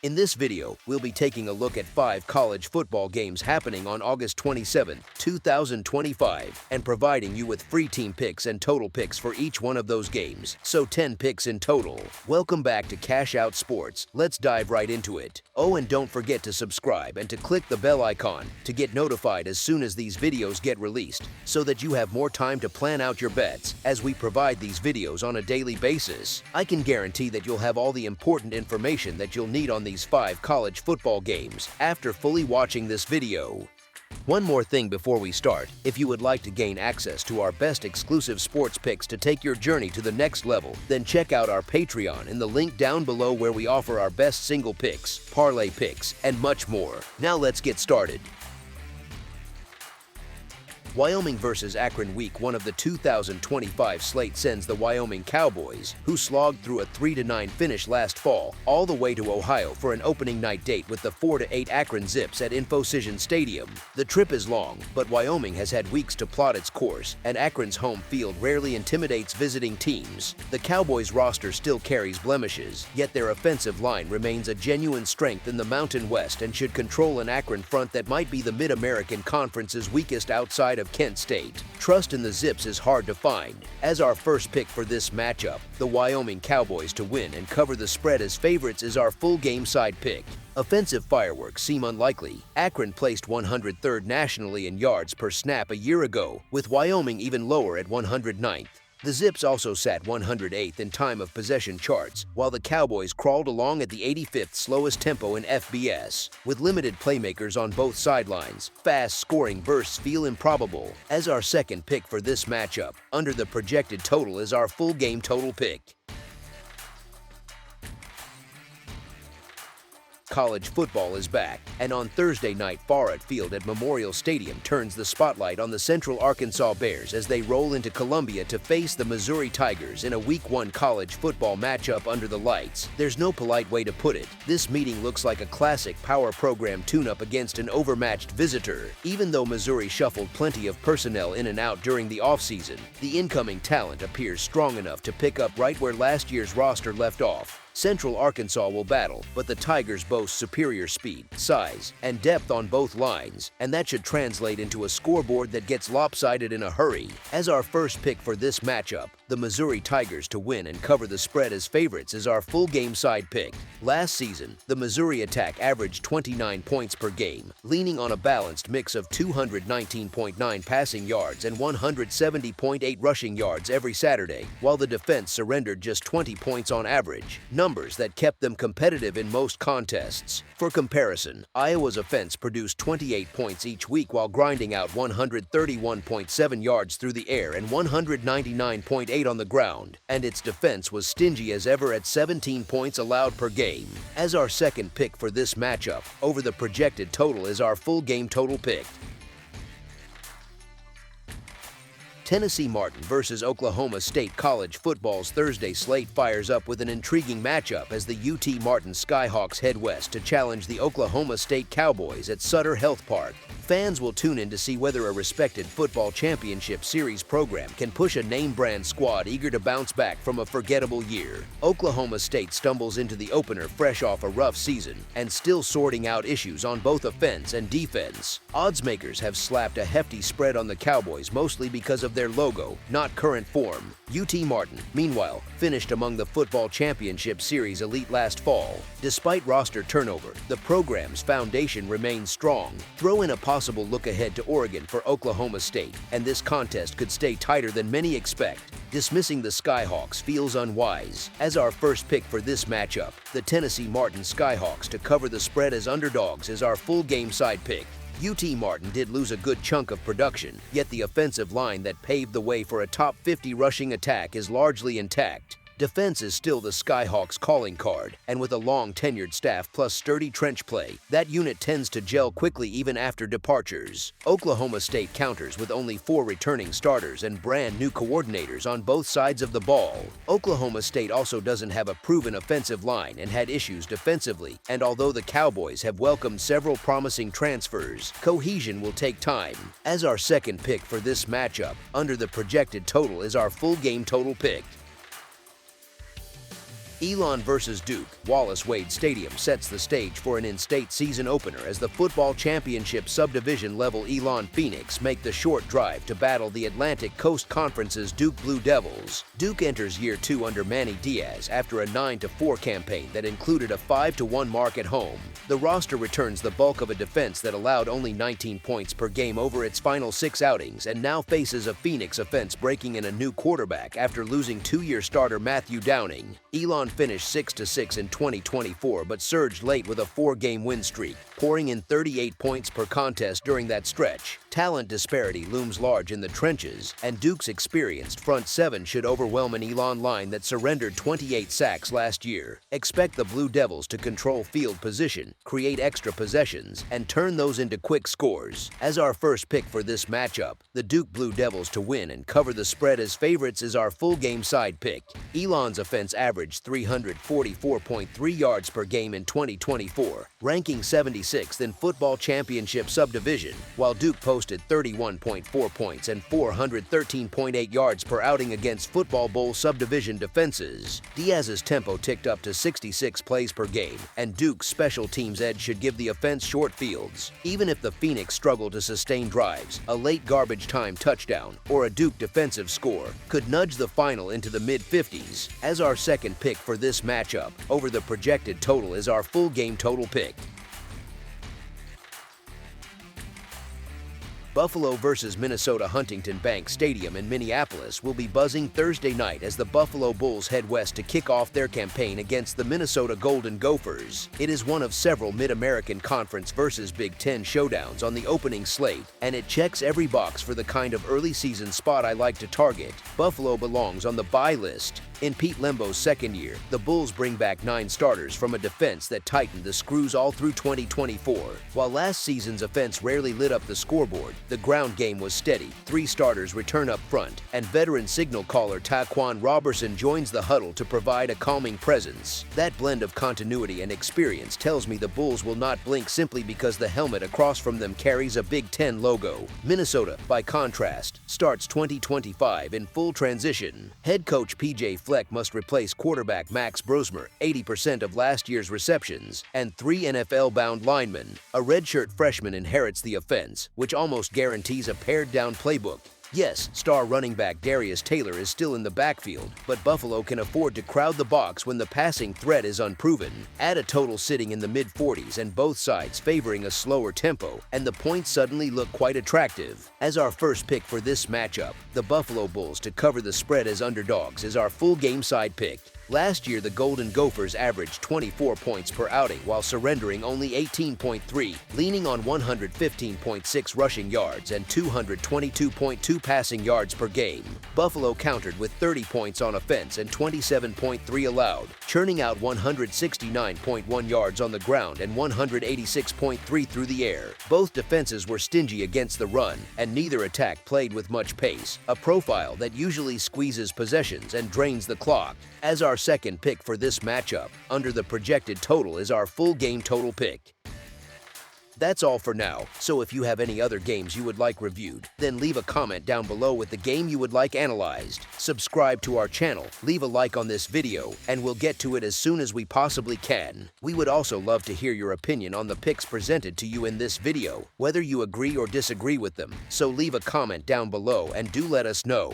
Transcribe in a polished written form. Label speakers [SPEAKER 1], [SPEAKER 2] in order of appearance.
[SPEAKER 1] In this video, we'll be taking a look at 5 college football games happening on August 27, 2025, and providing you with free team picks and total picks for each one of those games, so 10 picks in total. Welcome back to Cash Out Sports. Let's dive right into it. Oh, and don't forget to subscribe and to click the bell icon to get notified as soon as these videos get released, so that you have more time to plan out your bets as we provide these videos on a daily basis. I can guarantee that you'll have all the important information that you'll need on these 5 college football games after fully watching this video. One more thing before we start: if you would like to gain access to our best exclusive sports picks to take your journey to the next level, then check out our Patreon in the link down below, where we offer our best single picks, parlay picks, and much more. Now let's get started. Wyoming versus Akron Week 1 of the 2025 slate sends the Wyoming Cowboys, who slogged through a 3-9 finish last fall, all the way to Ohio for an opening night date with the 4-8 Akron Zips at Infocision Stadium. The trip is long, but Wyoming has had weeks to plot its course, and Akron's home field rarely intimidates visiting teams. The Cowboys' roster still carries blemishes, yet their offensive line remains a genuine strength in the Mountain West and should control an Akron front that might be the Mid-American Conference's weakest outside of Kent State. Trust in the Zips is hard to find. As our first pick for this matchup, the Wyoming Cowboys to win and cover the spread as favorites is our full game side pick. Offensive fireworks seem unlikely. Akron placed 103rd nationally in yards per snap a year ago, with Wyoming even lower at 109th. The Zips also sat 108th in time of possession charts, while the Cowboys crawled along at the 85th slowest tempo in FBS. With limited playmakers on both sidelines, fast scoring bursts feel improbable. As our second pick for this matchup, under the projected total is our full game total pick. College football is back, and on Thursday night, Farrett Field at Memorial Stadium turns the spotlight on the Central Arkansas Bears as they roll into Columbia to face the Missouri Tigers in a Week 1 college football matchup under the lights. There's no polite way to put it. This meeting looks like a classic power program tune-up against an overmatched visitor. Even though Missouri shuffled plenty of personnel in and out during the offseason, the incoming talent appears strong enough to pick up right where last year's roster left off. Central Arkansas will battle, but the Tigers boast superior speed, size, and depth on both lines, and that should translate into a scoreboard that gets lopsided in a hurry. As our first pick for this matchup, the Missouri Tigers to win and cover the spread as favorites is our full game side pick. Last season, the Missouri attack averaged 29 points per game, leaning on a balanced mix of 219.9 passing yards and 170.8 rushing yards every Saturday, while the defense surrendered just 20 points on average, numbers that kept them competitive in most contests. For comparison, Iowa's offense produced 28 points each week while grinding out 131.7 yards through the air and 199.8 on the ground, and its defense was stingy as ever at 17 points allowed per game. As our second pick for this matchup, over the projected total is our full game total pick. Tennessee Martin versus Oklahoma State. College football's Thursday slate fires up with an intriguing matchup as the UT Martin Skyhawks head west to challenge the Oklahoma State Cowboys at Sutter Health Park. Fans will tune in to see whether a respected football championship series program can push a name-brand squad eager to bounce back from a forgettable year. Oklahoma State stumbles into the opener fresh off a rough season and still sorting out issues on both offense and defense. Oddsmakers have slapped a hefty spread on the Cowboys, mostly because of their logo, not current form. UT Martin, meanwhile, finished among the football championship series elite last fall. Despite roster turnover, the program's foundation remains strong. Throw in a possible look ahead to Oregon for Oklahoma State, and this contest could stay tighter than many expect. Dismissing the Skyhawks feels unwise. As our first pick for this matchup, the Tennessee Martin Skyhawks to cover the spread as underdogs is our full game side pick. UT Martin did lose a good chunk of production, yet the offensive line that paved the way for a top 50 rushing attack is largely intact. Defense is still the Skyhawks' calling card, and with a long-tenured staff plus sturdy trench play, that unit tends to gel quickly even after departures. Oklahoma State counters with only 4 returning starters and brand new coordinators on both sides of the ball. Oklahoma State also doesn't have a proven offensive line and had issues defensively, and although the Cowboys have welcomed several promising transfers, cohesion will take time. As our second pick for this matchup, under the projected total is our full game total pick. Elon versus Duke. Wallace Wade Stadium sets the stage for an in-state season opener as the football championship subdivision level Elon Phoenix make the short drive to battle the Atlantic Coast Conference's Duke Blue Devils. Duke enters year 2 under Manny Diaz after a 9-4 campaign that included a 5-1 mark at home. The roster returns the bulk of a defense that allowed only 19 points per game over its final 6 outings and now faces a Phoenix offense breaking in a new quarterback after losing 2-year starter Matthew Downing. Elon finished 6-6 in 2024 but surged late with a 4-game win streak, pouring in 38 points per contest during that stretch. Talent disparity looms large in the trenches, and Duke's experienced front 7 should overwhelm an Elon line that surrendered 28 sacks last year. Expect the Blue Devils to control field position, create extra possessions, and turn those into quick scores. As our first pick for this matchup, the Duke Blue Devils to win and cover the spread as favorites is our full game side pick. Elon's offense averaged 344.3 yards per game in 2024, ranking 76th in football championship subdivision, while Duke posted 31.4 points and 413.8 yards per outing against Football Bowl subdivision defenses. Diaz's tempo ticked up to 66 plays per game, and Duke's special teams edge should give the offense short fields. Even if the Phoenix struggle to sustain drives, a late garbage time touchdown or a Duke defensive score could nudge the final into the mid-50s. As our second pick for this matchup, over the projected total is our full game total pick. Buffalo versus Minnesota. Huntington Bank Stadium in Minneapolis will be buzzing Thursday night as the Buffalo Bulls head west to kick off their campaign against the Minnesota Golden Gophers. It is one of several Mid-American Conference versus Big Ten showdowns on the opening slate, and it checks every box for the kind of early season spot I like to target. Buffalo belongs on the bye list. In Pete Lembo's second year, the Bulls bring back 9 starters from a defense that tightened the screws all through 2024. While last season's offense rarely lit up the scoreboard, the ground game was steady. 3 starters return up front, and veteran signal caller Taquan Robertson joins the huddle to provide a calming presence. That blend of continuity and experience tells me the Bulls will not blink simply because the helmet across from them carries a Big Ten logo. Minnesota, by contrast, starts 2025 in full transition. Head coach P.J. Fleck must replace quarterback Max Brosmer, 80% of last year's receptions, and 3 NFL-bound linemen. A redshirt freshman inherits the offense, which almost guarantees a pared-down playbook. Yes, star running back Darius Taylor is still in the backfield, but Buffalo can afford to crowd the box when the passing threat is unproven. Add a total sitting in the mid-40s and both sides favoring a slower tempo, and the points suddenly look quite attractive. As our first pick for this matchup, the Buffalo Bulls to cover the spread as underdogs is our full game side pick. Last year, the Golden Gophers averaged 24 points per outing while surrendering only 18.3, leaning on 115.6 rushing yards and 222.2 passing yards per game. Buffalo countered with 30 points on offense and 27.3 allowed, churning out 169.1 yards on the ground and 186.3 through the air. Both defenses were stingy against the run, and neither attack played with much pace, a profile that usually squeezes possessions and drains the clock. As our second pick for this matchup, under the projected total is our full game total pick. That's all for now, so if you have any other games you would like reviewed, then leave a comment down below with the game you would like analyzed. Subscribe to our channel, leave a like on this video, and we'll get to it as soon as we possibly can. We would also love to hear your opinion on the picks presented to you in this video, whether you agree or disagree with them, so leave a comment down below and do let us know.